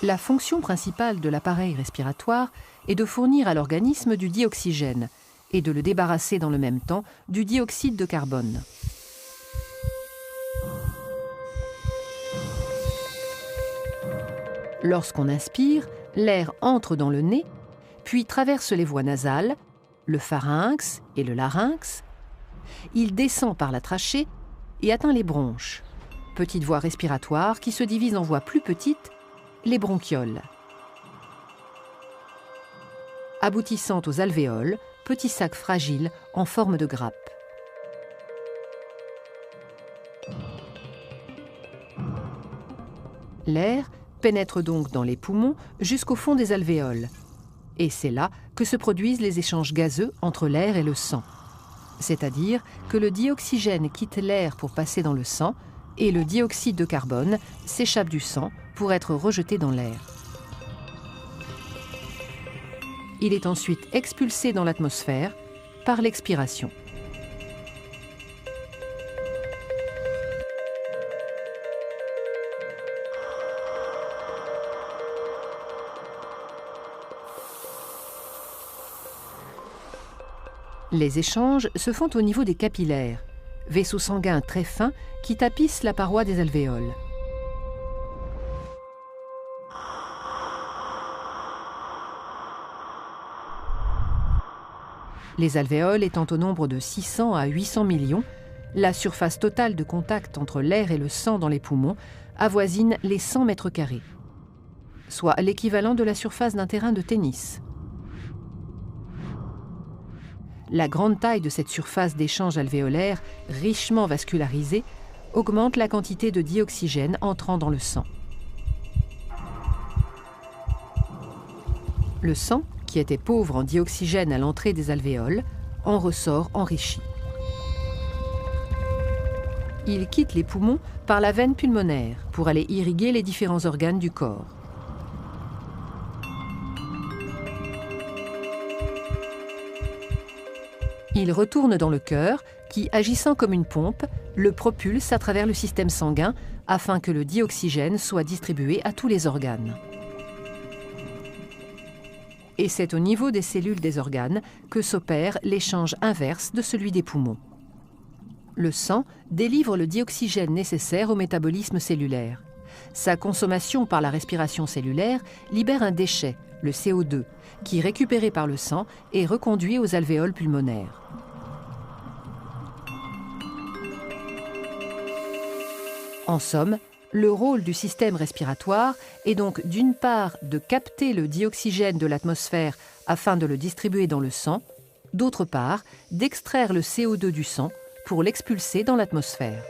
La fonction principale de l'appareil respiratoire est de fournir à l'organisme du dioxygène et de le débarrasser dans le même temps du dioxyde de carbone. Lorsqu'on inspire, l'air entre dans le nez, puis traverse les voies nasales, le pharynx et le larynx. Il descend par la trachée et atteint les bronches, petites voies respiratoires qui se divisent en voies plus petites, les bronchioles. Aboutissant aux alvéoles, petits sacs fragiles en forme de grappe. L'air pénètre donc dans les poumons jusqu'au fond des alvéoles. Et c'est là que se produisent les échanges gazeux entre l'air et le sang. C'est-à-dire que le dioxygène quitte l'air pour passer dans le sang et le dioxyde de carbone s'échappe du sang pour être rejeté dans l'air. Il est ensuite expulsé dans l'atmosphère par l'expiration. Les échanges se font au niveau des capillaires, vaisseaux sanguins très fins qui tapissent la paroi des alvéoles. Les alvéoles étant au nombre de 600 à 800 millions, la surface totale de contact entre l'air et le sang dans les poumons avoisine les 100 mètres carrés, soit l'équivalent de la surface d'un terrain de tennis. La grande taille de cette surface d'échange alvéolaire, richement vascularisée, augmente la quantité de dioxygène entrant dans le sang. Le sang, qui était pauvre en dioxygène à l'entrée des alvéoles, en ressort enrichi. Il quitte les poumons par la veine pulmonaire pour aller irriguer les différents organes du corps. Il retourne dans le cœur qui, agissant comme une pompe, le propulse à travers le système sanguin afin que le dioxygène soit distribué à tous les organes. Et c'est au niveau des cellules des organes que s'opère l'échange inverse de celui des poumons. Le sang délivre le dioxygène nécessaire au métabolisme cellulaire. Sa consommation par la respiration cellulaire libère un déchet, le CO2, qui, récupéré par le sang, est reconduit aux alvéoles pulmonaires. En somme, le rôle du système respiratoire est donc d'une part de capter le dioxygène de l'atmosphère afin de le distribuer dans le sang, d'autre part d'extraire le CO2 du sang pour l'expulser dans l'atmosphère.